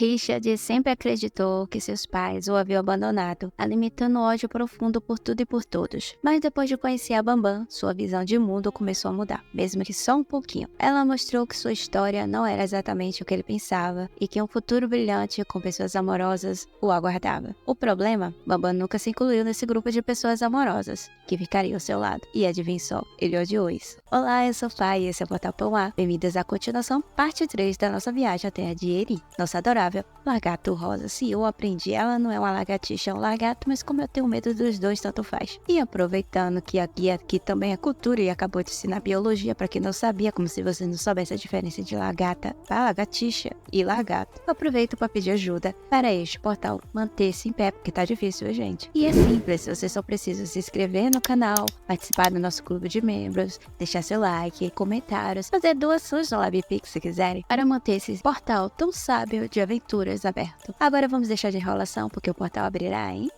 Richard sempre acreditou que seus pais o haviam abandonado, alimentando ódio profundo por tudo e por todos. Mas depois de conhecer a Bambam, sua visão de mundo começou a mudar, mesmo que só um pouquinho. Ela mostrou que sua história não era exatamente o que ele pensava e que um futuro brilhante com pessoas amorosas o aguardava. O problema, Bambam nunca se incluiu nesse grupo de pessoas amorosas que ficariam ao seu lado. E adivinha só, ele odiou isso. Olá, eu sou o Pai e esse é o Portal Pão. Bem-vindas à continuação, parte 3 da nossa viagem até a de Eri, nossa adorável lagarto rosa. Se eu aprendi, ela não é uma lagartixa, é um lagarto, mas como eu tenho medo dos dois, tanto faz. E aproveitando que aqui também é cultura e acabou de ensinar biologia para quem não sabia, como se você não soubesse a diferença de lagartixa e lagarto. Eu aproveito para pedir ajuda para este portal manter-se em pé, porque tá difícil, gente. E é simples, você só precisa se inscrever no canal, participar do nosso clube de membros, deixar seu like, comentários, fazer doações no LabPix se quiserem, para manter esse portal tão sábio de aventuras aberto. Agora vamos deixar de enrolação, porque o portal abrirá, hein?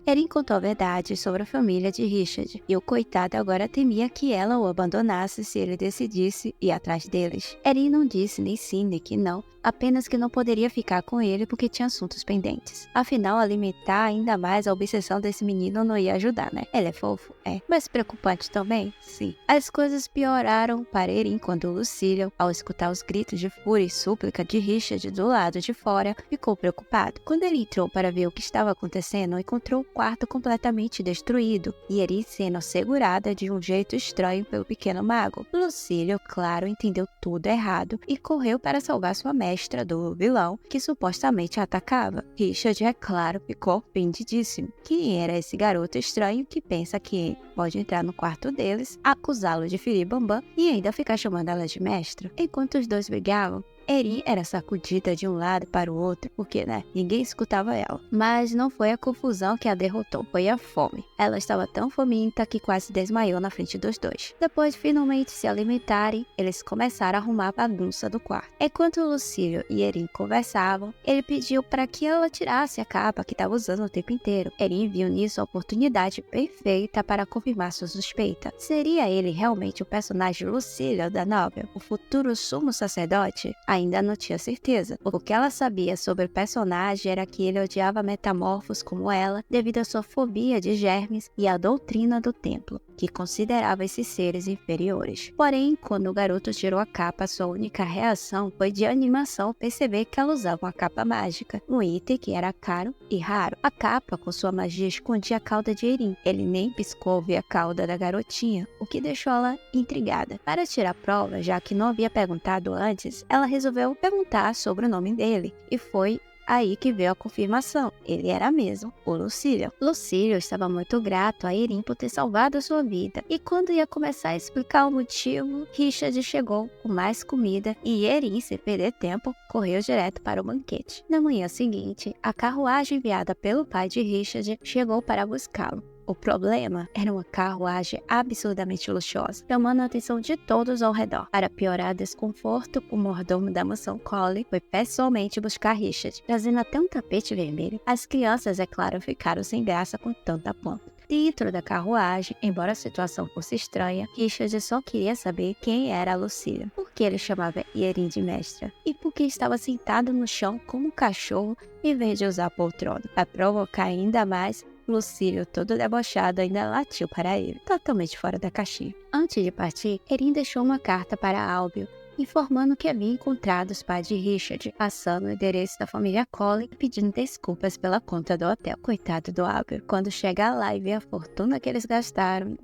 Erin contou a verdade sobre a família de Richard, e o coitado agora temia que ela o abandonasse se ele decidisse ir atrás deles. Erin não disse nem sim nem que não, apenas que não poderia ficar com ele porque tinha assuntos pendentes. Afinal, alimentar ainda mais a obsessão desse menino não ia ajudar, né? Ele é fofo? É. Mas preocupante também? Sim. As coisas pioraram para Erin quando Lucille, ao escutar os gritos de fúria e súplica de Richard do lado de fora, ficou preocupado. Quando ele entrou para ver o que estava acontecendo, encontrou o quarto completamente destruído e Erin sendo segurada de um jeito estranho pelo pequeno mago. Lucille, claro, entendeu tudo errado e correu para salvar sua mestra do vilão que supostamente a atacava. Richard, é claro, ficou ofendidíssimo. Quem era esse garoto estranho que pensa que pode entrar no quarto deles, acusá-lo de ferir Bambam e ainda ficar chamando ela de mestra? Enquanto os dois brigavam, Erin era sacudida de um lado para o outro, porque, ninguém escutava ela. Mas não foi a confusão que a derrotou, foi a fome. Ela estava tão faminta que quase desmaiou na frente dos dois. Depois de finalmente se alimentarem, eles começaram a arrumar a bagunça do quarto. Enquanto Lucille e Erin conversavam, ele pediu para que ela tirasse a capa que estava usando o tempo inteiro. Erin viu nisso a oportunidade perfeita para confirmar sua suspeita. Seria ele realmente o personagem Lucille da novela, o futuro sumo sacerdote? Ainda não tinha certeza. O que ela sabia sobre o personagem era que ele odiava metamorfos como ela devido à sua fobia de germes e à doutrina do templo, que considerava esses seres inferiores. Porém, quando o garoto tirou a capa, sua única reação foi de animação perceber que ela usava uma capa mágica, um item que era caro e raro. A capa, com sua magia, escondia a cauda de Erin. Ele nem piscou ao ver a cauda da garotinha, o que deixou ela intrigada. Para tirar a prova, já que não havia perguntado antes, ela resolveu perguntar sobre o nome dele, e foi aí que veio a confirmação. Ele era mesmo o Lucille. Lucille estava muito grato a Erin por ter salvado a sua vida. E quando ia começar a explicar o motivo, Richard chegou com mais comida e Erin, sem perder tempo, correu direto para o banquete. Na manhã seguinte, a carruagem enviada pelo pai de Richard chegou para buscá-lo. O problema era uma carruagem absurdamente luxuosa, chamando a atenção de todos ao redor. Para piorar o desconforto, o mordomo da mansão Collie foi pessoalmente buscar Richard, trazendo até um tapete vermelho. As crianças, é claro, ficaram sem graça com tanta pompa. Dentro da carruagem, embora a situação fosse estranha, Richard só queria saber quem era a Lucille, por que ele chamava Erin de mestra e por que estava sentado no chão como um cachorro em vez de usar a poltrona. Para provocar ainda mais, Lucille, todo debochado, ainda latiu para ele, totalmente fora da caixinha. Antes de partir, Erin deixou uma carta para Albio, informando que havia encontrado os pais de Richard, passando o endereço da família Collie e pedindo desculpas pela conta do hotel. Coitado do Albio, quando chega lá e vê a fortuna que eles gastaram...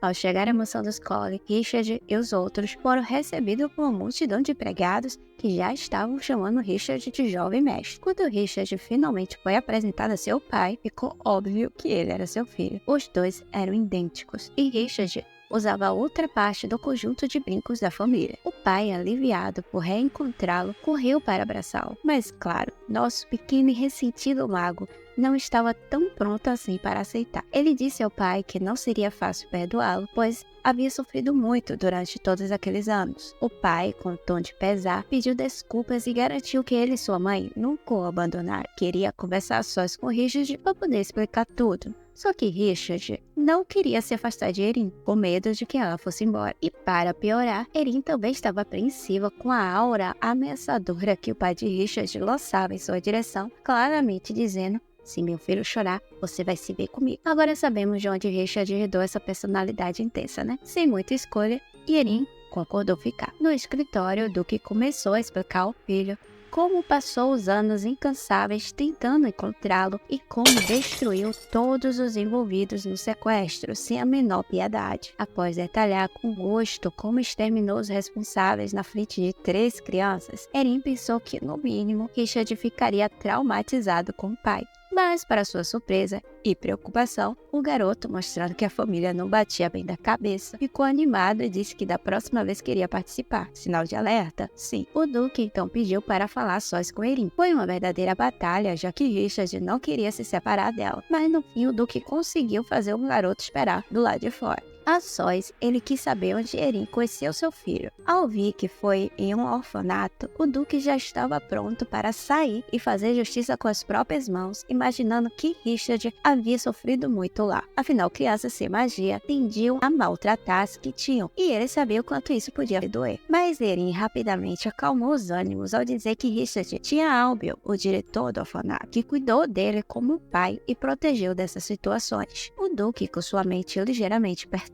Ao chegar à mansão dos Collie, Richard e os outros foram recebidos por uma multidão de empregados que já estavam chamando Richard de jovem mestre. Quando Richard finalmente foi apresentado a seu pai, ficou óbvio que ele era seu filho. Os dois eram idênticos e Richard usava outra parte do conjunto de brincos da família. O pai, aliviado por reencontrá-lo, correu para abraçá-lo. Mas, claro, nosso pequeno e ressentido mago não estava tão pronto assim para aceitar. Ele disse ao pai que não seria fácil perdoá-lo, pois havia sofrido muito durante todos aqueles anos. O pai, com um tom de pesar, pediu desculpas e garantiu que ele e sua mãe nunca o abandonaram. Queria conversar a sós com Richard para poder explicar tudo. Só que Richard não queria se afastar de Erin, com medo de que ela fosse embora. E para piorar, Erin também estava apreensiva com a aura ameaçadora que o pai de Richard lançava em sua direção, claramente dizendo: se meu filho chorar, você vai se ver comigo. Agora sabemos de onde Richard herdou essa personalidade intensa, né? Sem muita escolha, Erin concordou ficar. No escritório, o Duque começou a explicar ao filho como passou os anos incansáveis tentando encontrá-lo e como destruiu todos os envolvidos no sequestro sem a menor piedade. Após detalhar com gosto como exterminou os responsáveis na frente de 3 crianças, Erin pensou que, no mínimo, Richard ficaria traumatizado com o pai. Mas, para sua surpresa e preocupação, o garoto, mostrando que a família não batia bem da cabeça, ficou animado e disse que da próxima vez queria participar. Sinal de alerta? Sim. O Duque então pediu para falar sós com Erin. Foi uma verdadeira batalha, já que Richard não queria se separar dela. Mas no fim o Duque conseguiu fazer o garoto esperar do lado de fora. A sós, ele quis saber onde Erin conheceu seu filho. Ao ouvir que foi em um orfanato, o Duque já estava pronto para sair e fazer justiça com as próprias mãos, imaginando que Richard havia sofrido muito lá. Afinal, crianças sem magia tendiam a maltratar as que tinham, e ele sabia o quanto isso podia doer. Mas Erin rapidamente acalmou os ânimos ao dizer que Richard tinha Albion, o diretor do orfanato, que cuidou dele como um pai e protegeu dessas situações. O Duque, com sua mente ligeiramente perturbada,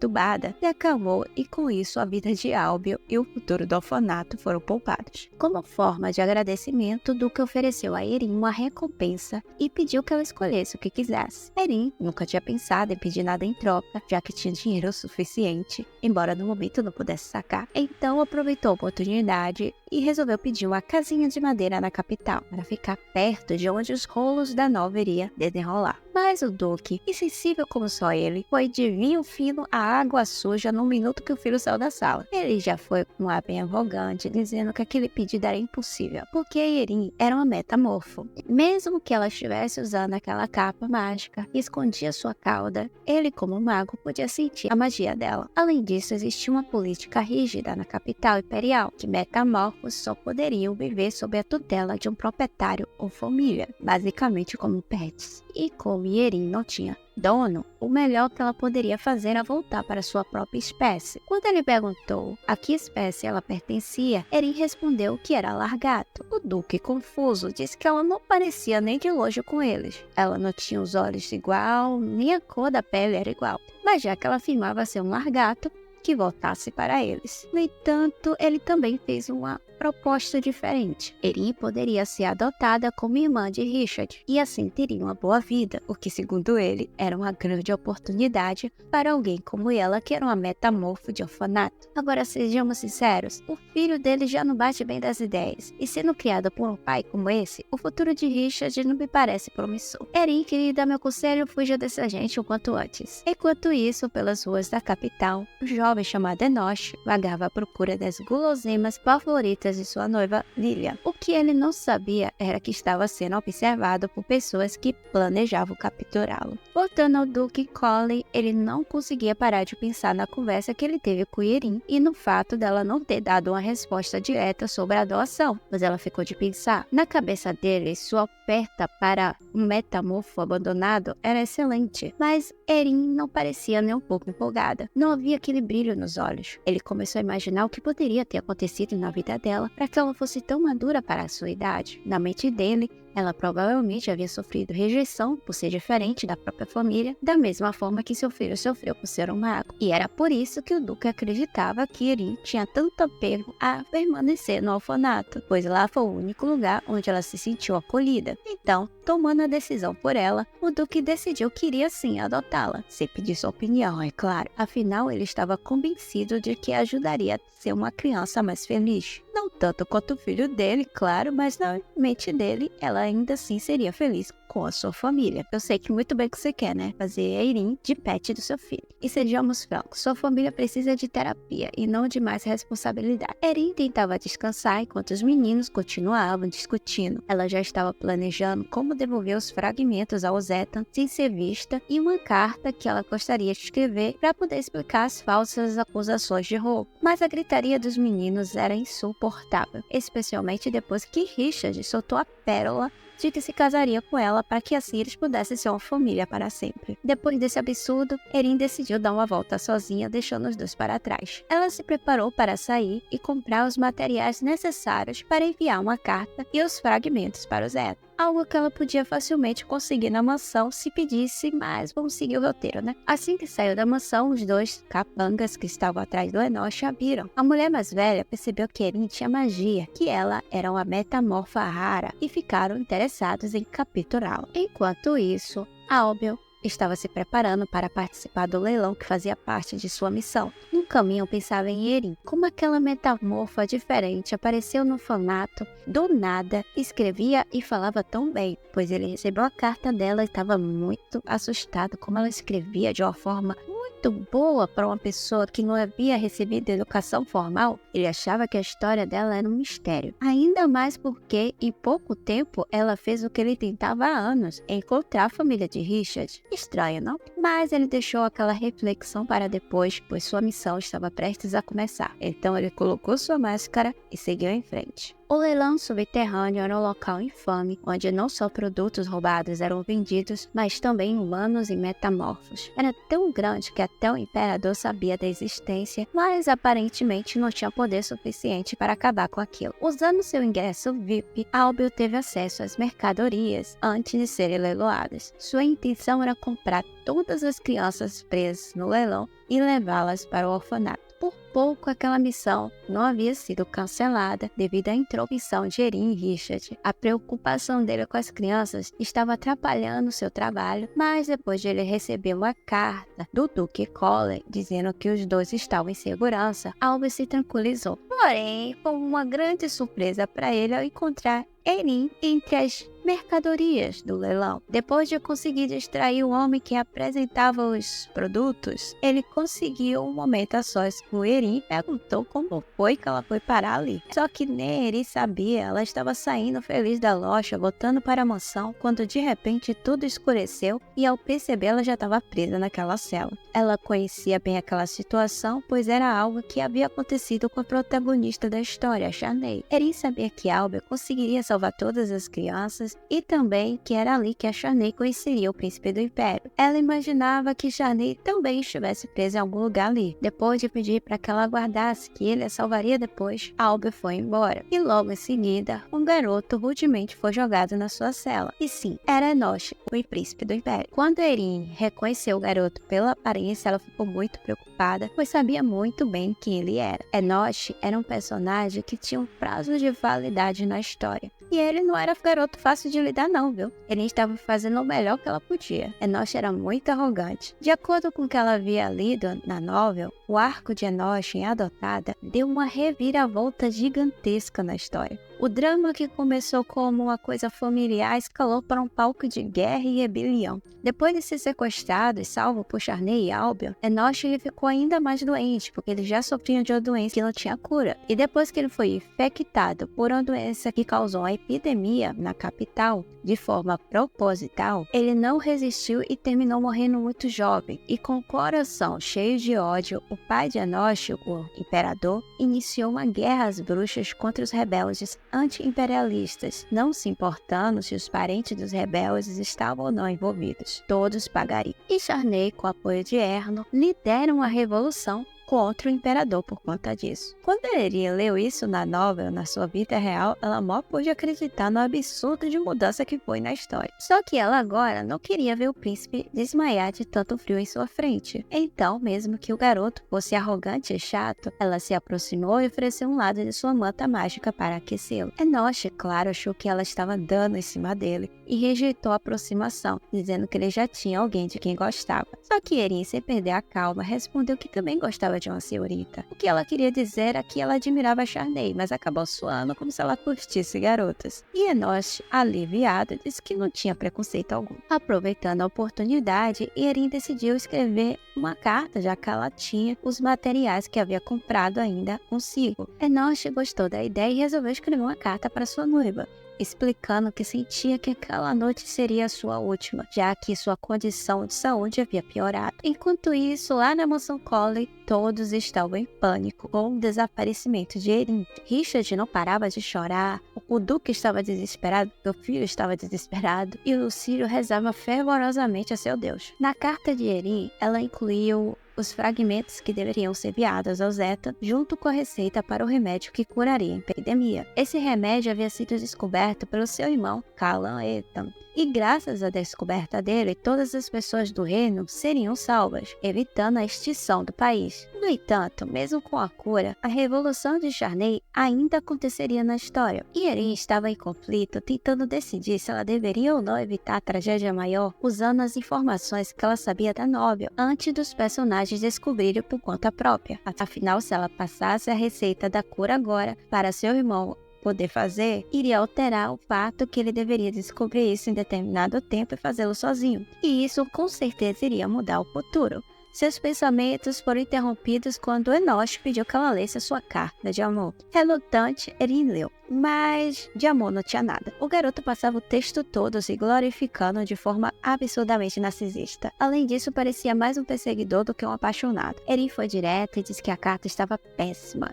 se acalmou e com isso a vida de Albion e o futuro do orfanato foram poupados. Como forma de agradecimento, o Duque ofereceu a Erin uma recompensa e pediu que ela escolhesse o que quisesse. Erin nunca tinha pensado em pedir nada em troca, já que tinha dinheiro suficiente, embora no momento não pudesse sacar. Então aproveitou a oportunidade e resolveu pedir uma casinha de madeira na capital, para ficar perto de onde os rolos da nova iria desenrolar. Mas o Duque, insensível como só ele, foi de vinho fino a água suja no minuto que o filho saiu da sala. Ele já foi com um ar bem arrogante, dizendo que aquele pedido era impossível, porque Erin era uma metamorfo. Mesmo que ela estivesse usando aquela capa mágica que escondia sua cauda, ele, como mago, podia sentir a magia dela. Além disso, existia uma política rígida na capital imperial, que metamorfos só poderiam viver sob a tutela de um proprietário ou família, basicamente como pets. E como Erin não tinha dono, o melhor que ela poderia fazer era voltar para sua própria espécie. Quando ele perguntou a que espécie ela pertencia, Erin respondeu que era largato. O Duque, confuso, disse que ela não parecia nem de longe com eles. Ela não tinha os olhos igual, nem a cor da pele era igual. Mas já que ela afirmava ser um largato, que voltasse para eles. No entanto, ele também fez uma proposta diferente. Erin poderia ser adotada como irmã de Richard e assim teria uma boa vida, o que, segundo ele, era uma grande oportunidade para alguém como ela, que era uma metamorfo de orfanato. Agora, sejamos sinceros, o filho dele já não bate bem das ideias, e sendo criado por um pai como esse, o futuro de Richard não me parece promissor. Erin, querida, meu conselho, fuja dessa gente o quanto antes. Enquanto isso, pelas ruas da capital, um jovem chamado Enoch vagava à procura das guloseimas favoritas de sua noiva Lilian. O que ele não sabia era que estava sendo observado por pessoas que planejavam capturá-lo. Voltando ao Duque Colin, ele não conseguia parar de pensar na conversa que ele teve com Erin e no fato dela não ter dado uma resposta direta sobre a doação, mas ela ficou de pensar. Na cabeça dele, sua oferta para um metamorfo abandonado era excelente, mas Erin não parecia nem um pouco empolgada. Não havia aquele brilho nos olhos. Ele começou a imaginar o que poderia ter acontecido na vida dela para que ela fosse tão madura para a sua idade. Na mente dele, ela provavelmente havia sofrido rejeição por ser diferente da própria família, da mesma forma que seu filho sofreu por ser um mago. E era por isso que o Duque acreditava que Erin tinha tanto apego a permanecer no orfanato, pois lá foi o único lugar onde ela se sentiu acolhida. Então, tomando a decisão por ela, o Duque decidiu que iria sim adotá-la, sem pedir sua opinião, é claro. Afinal, ele estava convencido de que ajudaria a ser uma criança mais feliz. Não tanto quanto o filho dele, claro, mas na mente dele, ela ainda assim seria feliz com a sua família. Eu sei que muito bem o que você quer, né? Fazer Erin de pet do seu filho. E sejamos francos, sua família precisa de terapia e não de mais responsabilidade. Erin tentava descansar enquanto os meninos continuavam discutindo. Ela já estava planejando como devolver os fragmentos ao Zetan sem ser vista e uma carta que ela gostaria de escrever para poder explicar as falsas acusações de roubo. Mas a gritaria dos meninos era insuportável, especialmente depois que Richard soltou a pérola de que se casaria com ela para que assim eles pudessem ser uma família para sempre. Depois desse absurdo, Erin decidiu dar uma volta sozinha, deixando os dois para trás. Ela se preparou para sair e comprar os materiais necessários para enviar uma carta e os fragmentos para o Zed. Algo que ela podia facilmente conseguir na mansão se pedisse, mas vamos seguir o roteiro, né? Assim que saiu da mansão, os dois capangas que estavam atrás do Enoch a viram. A mulher mais velha percebeu que Erin tinha magia, que ela era uma metamorfa rara, e ficaram interessados em capturá-la. Enquanto isso, Albel estava se preparando para participar do leilão que fazia parte de sua missão. No caminho, pensava em Erin, como aquela metamorfa diferente apareceu no orfanato, do nada, escrevia e falava tão bem, pois ele recebeu a carta dela e estava muito assustado como ela escrevia de uma forma muito boa para uma pessoa que não havia recebido educação formal. Ele achava que a história dela era um mistério, ainda mais porque em pouco tempo ela fez o que ele tentava há anos, encontrar a família de Richard. Estranho, não? Mas ele deixou aquela reflexão para depois, pois sua missão estava prestes a começar. Então ele colocou sua máscara e seguiu em frente. O leilão subterrâneo era um local infame, onde não só produtos roubados eram vendidos, mas também humanos e metamorfos. Era tão grande que até o imperador sabia da existência, mas aparentemente não tinha poder suficiente para acabar com aquilo. Usando seu ingresso VIP, Albel teve acesso às mercadorias antes de serem leiloadas. Sua intenção era comprar todas as crianças presas no leilão e levá-las para o orfanato. Por pouco, aquela missão não havia sido cancelada devido à intromissão de Erin e Richard. A preocupação dele com as crianças estava atrapalhando seu trabalho, mas depois de ele receber uma carta do Duque Colley dizendo que os dois estavam em segurança, Albel se tranquilizou. Porém, foi uma grande surpresa para ele ao encontrar Erin entre as mercadorias do leilão. Depois de conseguir distrair o homem que apresentava os produtos, ele conseguiu um momento a sós com Erin e perguntou como foi que ela foi parar ali. Só que nem Erin sabia, ela estava saindo feliz da loja, voltando para a mansão, quando de repente tudo escureceu e ao perceber ela já estava presa naquela cela. Ela conhecia bem aquela situação, pois era algo que havia acontecido com a protagonista da história, Charney. Erin sabia que Albel conseguiria salvar todas as crianças e também que era ali que a Charney conheceria o príncipe do Império. Ela imaginava que Charney também estivesse presa em algum lugar ali. Depois de pedir para que ela aguardasse que ele a salvaria depois, Albel foi embora. E logo em seguida, um garoto rudemente foi jogado na sua cela. E sim, era Enoch, o príncipe do Império. Quando Erin reconheceu o garoto pela aparência, ela ficou muito preocupada, pois sabia muito bem quem ele era. Enoch era um personagem que tinha um prazo de validade na história. E ele não era garoto fácil de lidar não, viu? Ele estava fazendo o melhor que ela podia. Enoch era muito arrogante. De acordo com o que ela havia lido na novel, o arco de Enoch em Adotada deu uma reviravolta gigantesca na história. O drama que começou como uma coisa familiar escalou para um palco de guerra e rebelião. Depois de ser sequestrado e salvo por Charney e Albel, Enoch ele ficou ainda mais doente, porque ele já sofria de uma doença que não tinha cura. E depois que ele foi infectado por uma doença que causou uma epidemia na capital, de forma proposital, ele não resistiu e terminou morrendo muito jovem. E com o coração cheio de ódio, o pai de Enoch, o imperador, iniciou uma guerra às bruxas contra os rebeldes anti-imperialistas, não se importando se os parentes dos rebeldes estavam ou não envolvidos. Todos pagariam. E Charney, com o apoio de Erno, lideram a revolução contra o imperador por conta disso. Quando Erin leu isso na novela, na sua vida real, ela mal pôde acreditar no absurdo de mudança que foi na história. Só que ela agora não queria ver o príncipe desmaiar de tanto frio em sua frente. Então, mesmo que o garoto fosse arrogante e chato, ela se aproximou e ofereceu um lado de sua manta mágica para aquecê-lo. Enoch, claro, achou que ela estava dando em cima dele e rejeitou a aproximação, dizendo que ele já tinha alguém de quem gostava. Só que Erin, sem perder a calma, respondeu que também gostava gostava de uma senhorita. O que ela queria dizer era que ela admirava Charney, mas acabou soando como se ela curtisse garotas. E Enoch, aliviado, disse que não tinha preconceito algum. Aproveitando a oportunidade, Erin decidiu escrever uma carta, já que ela tinha os materiais que havia comprado ainda consigo. Enoch gostou da ideia e resolveu escrever uma carta para sua noiva, explicando que sentia que aquela noite seria a sua última, já que sua condição de saúde havia piorado. Enquanto isso, lá na mansão Colley, todos estavam em pânico com o desaparecimento de Erin. Richard não parava de chorar, o Duque estava desesperado, o filho estava desesperado, e Lucílio rezava fervorosamente a seu Deus. Na carta de Erin, ela incluiu os fragmentos que deveriam ser enviados ao Zeta, junto com a receita para o remédio que curaria a epidemia. Esse remédio havia sido descoberto pelo seu irmão, Callan Ethan, e graças à descoberta dele, todas as pessoas do reino seriam salvas, evitando a extinção do país. No entanto, mesmo com a cura, a Revolução de Charney ainda aconteceria na história. E Erin estava em conflito, tentando decidir se ela deveria ou não evitar a tragédia maior, usando as informações que ela sabia da Nobel, antes dos personagens descobrirem por conta própria. Afinal, se ela passasse a receita da cura agora para seu irmão poder fazer, iria alterar o fato que ele deveria descobrir isso em determinado tempo e fazê-lo sozinho. E isso com certeza iria mudar o futuro. Seus pensamentos foram interrompidos quando Enoch pediu que ela lesse a sua carta de amor. Relutante, Erin leu, mas de amor não tinha nada. O garoto passava o texto todo se glorificando de forma absurdamente narcisista. Além disso, parecia mais um perseguidor do que um apaixonado. Erin foi direta e disse que a carta estava péssima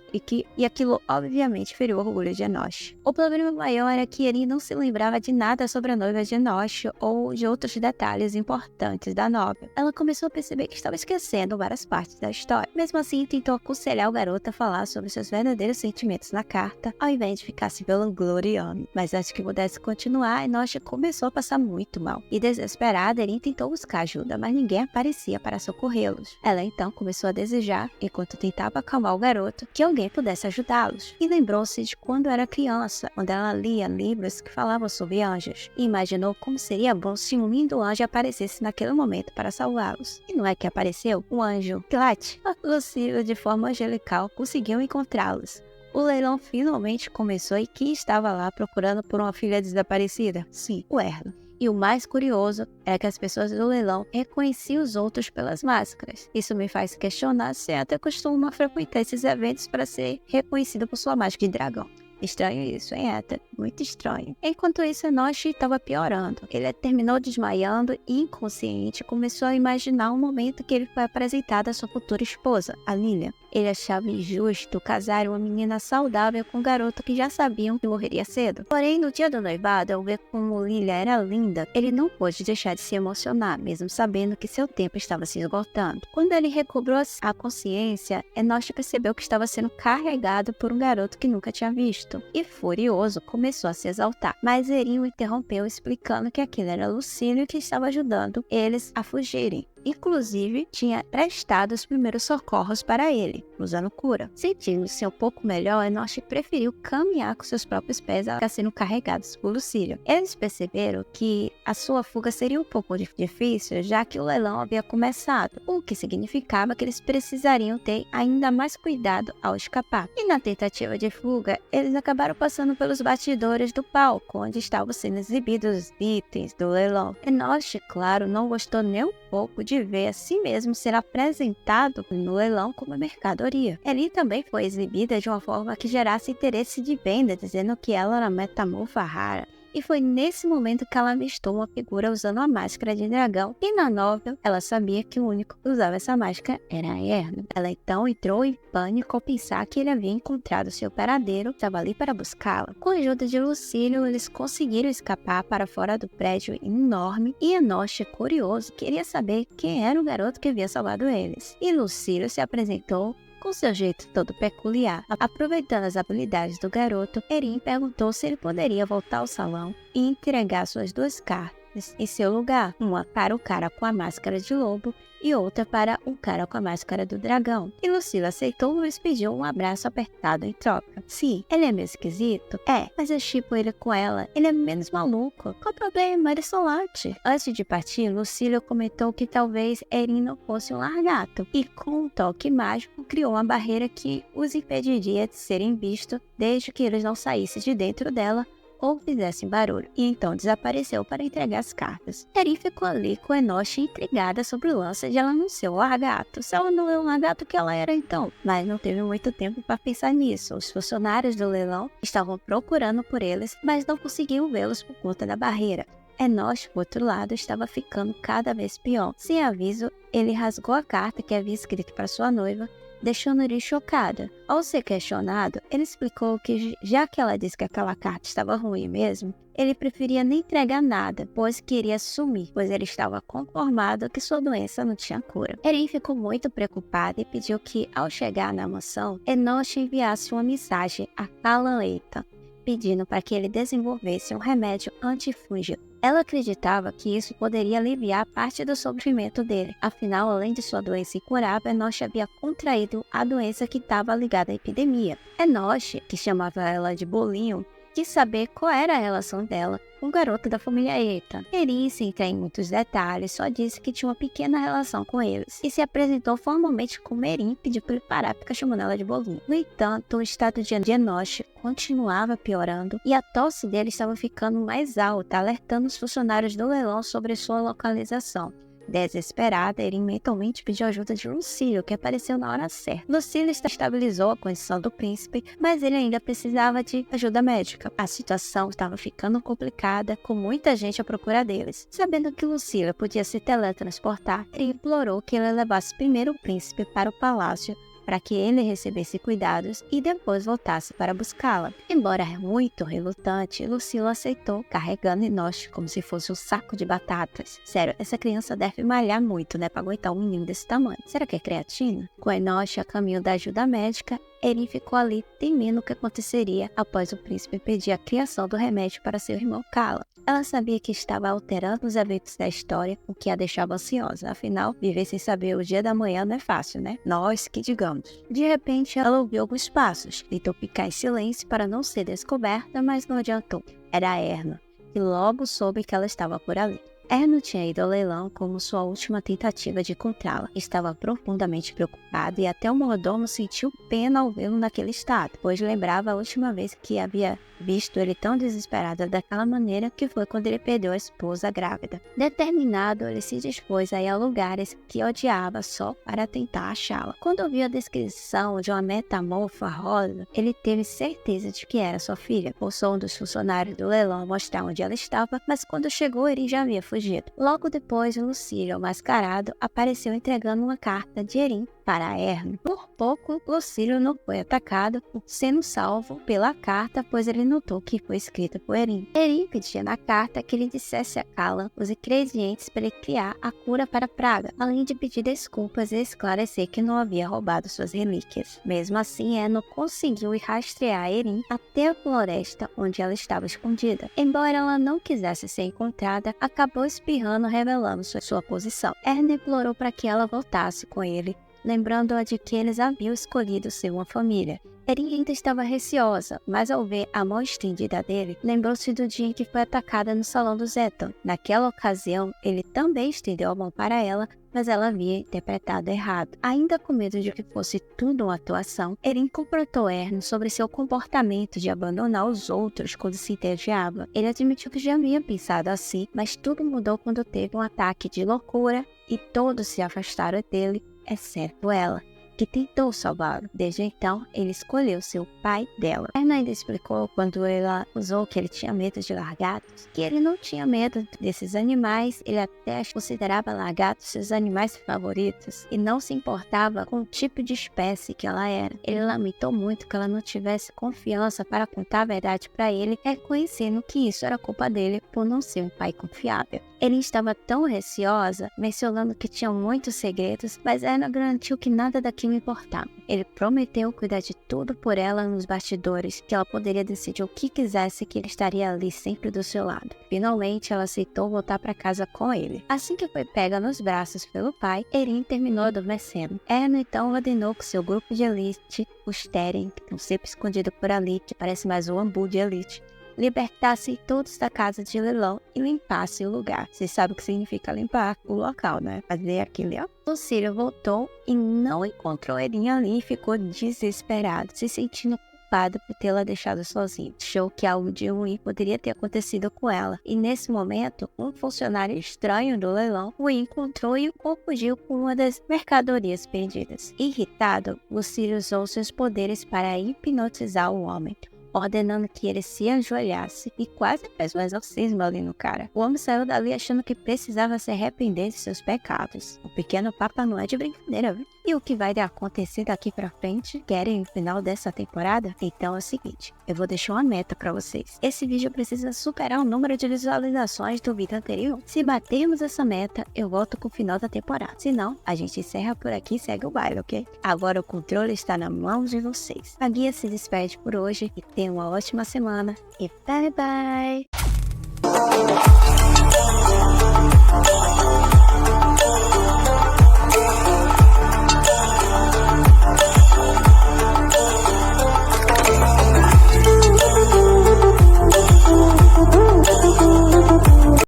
e aquilo obviamente feriu o orgulho de Enoch. O problema maior era que Erin não se lembrava de nada sobre a noiva de Enoch ou de outros detalhes importantes da novela. Ela começou a perceber que estava esquecendo várias partes da história. Mesmo assim, tentou aconselhar o garoto a falar sobre seus verdadeiros sentimentos na carta, ao invés de ficar se vangloriando. Mas antes que pudesse continuar, Enoch começou a passar muito mal. E desesperada, Erin tentou buscar ajuda, mas ninguém aparecia para socorrê-los. Ela então começou a desejar, enquanto tentava acalmar o garoto, que alguém pudesse ajudá-los. E lembrou-se de quando era criança, quando ela lia livros que falavam sobre anjos. E imaginou como seria bom se um lindo anjo aparecesse naquele momento para salvá-los. E não é que apareceu um anjo Clat. Lucílio, de forma angelical, conseguiu encontrá-los. O leilão finalmente começou e quem estava lá procurando por uma filha desaparecida? Sim, o Erlo. E o mais curioso é que as pessoas do leilão reconheciam os outros pelas máscaras. Isso me faz questionar se até costuma frequentar esses eventos para ser reconhecido por sua máscara de dragão. Estranho isso, hein, Eta? Muito estranho. Enquanto isso, Enoch estava piorando. Ele terminou desmaiando e, inconsciente, começou a imaginar um momento que ele foi apresentado à sua futura esposa, a Lilian. Ele achava injusto casar uma menina saudável com um garoto que já sabiam que morreria cedo. Porém, no dia do noivado, ao ver como Lilian era linda, ele não pôde deixar de se emocionar, mesmo sabendo que seu tempo estava se esgotando. Quando ele recobrou a consciência, Enoch percebeu que estava sendo carregado por um garoto que nunca tinha visto. E, furioso, começou a se exaltar. Mas Erin o interrompeu, explicando que aquele era Lucílio que estava ajudando eles a fugirem. Inclusive, tinha prestado os primeiros socorros para ele, usando cura. Sentindo-se um pouco melhor, Enoch preferiu caminhar com seus próprios pés a ficar sendo carregados por Lucílio. Eles perceberam que a sua fuga seria um pouco difícil, já que o leilão havia começado, o que significava que eles precisariam ter ainda mais cuidado ao escapar. E na tentativa de fuga, eles acabaram passando pelos bastidores do palco, onde estavam sendo exibidos os itens do leilão. Enoch, claro, não gostou nem um pouco de ver a si mesmo ser apresentado no leilão como mercadoria. Erin também foi exibida de uma forma que gerasse interesse de venda, dizendo que ela era metamorfa rara. E foi nesse momento que ela avistou uma figura usando uma máscara de dragão. E na novela, ela sabia que o único que usava essa máscara era Erno. Ela então entrou em pânico ao pensar que ele havia encontrado seu paradeiro e estava ali para buscá-la. Com a ajuda de Lucílio, eles conseguiram escapar para fora do prédio enorme. E Enoch, curioso, queria saber quem era o garoto que havia salvado eles. E Lucílio se apresentou com seu jeito todo peculiar. Aproveitando as habilidades do garoto, Erin perguntou se ele poderia voltar ao salão e entregar suas duas cartas. cartas em seu lugar, uma para o cara com a máscara de lobo e outra para o cara com a máscara do dragão. E Lucila aceitou, mas pediu um abraço apertado em troca. Sim, ele é meio esquisito? É, mas eu shippo ele com ela. Ele é menos maluco. Qual o problema? Ele é solante. Antes de partir, Lucila comentou que talvez Erin não fosse um largato. E com um toque mágico, criou uma barreira que os impediria de serem vistos desde que eles não saíssem de dentro dela ou fizessem barulho, e então desapareceu para entregar as cartas. Erin ficou ali com Enoch intrigada sobre o lance de ela não ser um largato. Se ela não é um largato, que ela era então? Mas não teve muito tempo para pensar nisso. Os funcionários do leilão estavam procurando por eles, mas não conseguiam vê-los por conta da barreira. Enoch, por outro lado, estava ficando cada vez pior. Sem aviso, ele rasgou a carta que havia escrito para sua noiva, deixando Erin chocada. Ao ser questionado, ele explicou que, já que ela disse que aquela carta estava ruim mesmo, ele preferia nem entregar nada, pois queria sumir, pois ele estava conformado que sua doença não tinha cura. Erin ficou muito preocupada e pediu que, ao chegar na mansão, Enoch enviasse uma mensagem a Callan Leighton, pedindo para que ele desenvolvesse um remédio antifúngico. Ela acreditava que isso poderia aliviar parte do sofrimento dele. Afinal, além de sua doença incurável, Enoch havia contraído a doença que estava ligada à epidemia. Enoch, que chamava ela de Bolinho, quis saber qual era a relação dela com o garoto da família Eita. Erin, sem entrar em muitos detalhes, só disse que tinha uma pequena relação com eles e se apresentou formalmente como Erin e pediu para ele parar de ficar chamando ela de Bolinho. No entanto, o estado de Enoch continuava piorando e a tosse dele estava ficando mais alta, alertando os funcionários do leilão sobre sua localização. Desesperada, Erin mentalmente pediu ajuda de Lucille, que apareceu na hora certa. Lucille estabilizou a condição do príncipe, mas ele ainda precisava de ajuda médica. A situação estava ficando complicada, com muita gente à procura deles. Sabendo que Lucille podia se teletransportar, Erin implorou que ele levasse primeiro o príncipe para o palácio, para que ele recebesse cuidados e depois voltasse para buscá-la. Embora muito relutante, Lucila aceitou, carregando Enoch como se fosse um saco de batatas. Sério, essa criança deve malhar muito, né, para aguentar um menino desse tamanho. Será que é creatina? Com Enoch a caminho da ajuda médica, Erin ficou ali temendo o que aconteceria após o príncipe pedir a criação do remédio para seu irmão Callan. Ela sabia que estava alterando os eventos da história, o que a deixava ansiosa. Afinal, viver sem saber o dia da manhã não é fácil, né? Nós que digamos. De repente, ela ouviu alguns passos. Tentou ficar em silêncio para não ser descoberta, mas não adiantou. Era a Erno, e logo soube que ela estava por ali. Erno tinha ido ao leilão como sua última tentativa de encontrá-la. Estava profundamente preocupado e até o mordomo sentiu pena ao vê-lo naquele estado, pois lembrava a última vez que havia visto ele tão desesperado daquela maneira, que foi quando ele perdeu a esposa grávida. Determinado, ele se dispôs a ir a lugares que odiava só para tentar achá-la. Quando ouviu a descrição de uma metamorfa rosa, ele teve certeza de que era sua filha. Forçou um dos funcionários do leilão a mostrar onde ela estava, mas quando chegou, ele já havia fugido. Logo depois, Lucille, o mascarado, apareceu entregando uma carta de Erin para Erno. Por pouco, Lucille não foi atacado, sendo salvo pela carta, pois ele notou que foi escrita por Erin. Erin pedia na carta que ele dissesse a Callan os ingredientes para ele criar a cura para a praga, além de pedir desculpas e esclarecer que não havia roubado suas relíquias. Mesmo assim, Erno conseguiu ir rastrear Erin até a floresta onde ela estava escondida. Embora ela não quisesse ser encontrada, acabou espirrando, revelando sua posição. Erno implorou para que ela voltasse com ele, lembrando-a de que eles haviam escolhido ser uma família. Erin ainda estava receosa, mas ao ver a mão estendida dele, lembrou-se do dia em que foi atacada no salão do Zeton. Naquela ocasião, ele também estendeu a mão para ela, mas ela havia interpretado errado. Ainda com medo de que fosse tudo uma atuação, Erin confrontou Erno sobre seu comportamento de abandonar os outros quando se entediava. Ele admitiu que já havia pensado assim, mas tudo mudou quando teve um ataque de loucura e todos se afastaram dele, exceto ela, que tentou salvá-lo. Desde então, ele escolheu ser o pai dela. Erno ainda explicou, quando ela usou que ele tinha medo de lagartos, que ele não tinha medo desses animais, ele até considerava lagartos seus animais favoritos e não se importava com o tipo de espécie que ela era. Ele lamentou muito que ela não tivesse confiança para contar a verdade para ele, reconhecendo que isso era culpa dele por não ser um pai confiável. Ele estava tão receosa, mencionando que tinha muitos segredos, mas Erno garantiu que nada daquilo que me importava. Ele prometeu cuidar de tudo por ela nos bastidores, que ela poderia decidir o que quisesse, que ele estaria ali sempre do seu lado. Finalmente, ela aceitou voltar para casa com ele. Assim que foi pega nos braços pelo pai, Erin terminou adormecendo. Erno então ordenou que seu grupo de elite, os Teren, que estão sempre escondidos por ali, que parece mais um Ambu de elite, libertasse todos da casa de leilão e limpasse o lugar. Você sabe o que significa limpar o local, né? Fazer aquilo, ó. Lucília voltou e não encontrou Erin ali e ficou desesperado, se sentindo culpada por tê-la deixado sozinha. Achou que algo de ruim poderia ter acontecido com ela. E nesse momento, um funcionário estranho do leilão o encontrou e o confundiu com uma das mercadorias perdidas. Irritado, Lucília usou seus poderes para hipnotizar o homem, ordenando que ele se ajoelhasse e quase fez um exorcismo ali no cara. O homem saiu dali achando que precisava se arrepender de seus pecados. O pequeno Papa não é de brincadeira, viu? E o que vai acontecer daqui pra frente? Querem o final dessa temporada? Então é o seguinte, eu vou deixar uma meta pra vocês. Esse vídeo precisa superar o número de visualizações do vídeo anterior. Se batermos essa meta, eu volto com o final da temporada. Se não, a gente encerra por aqui e segue o baile, ok? Agora o controle está na mão de vocês. A guia se despede por hoje e tenha uma ótima semana e bye bye!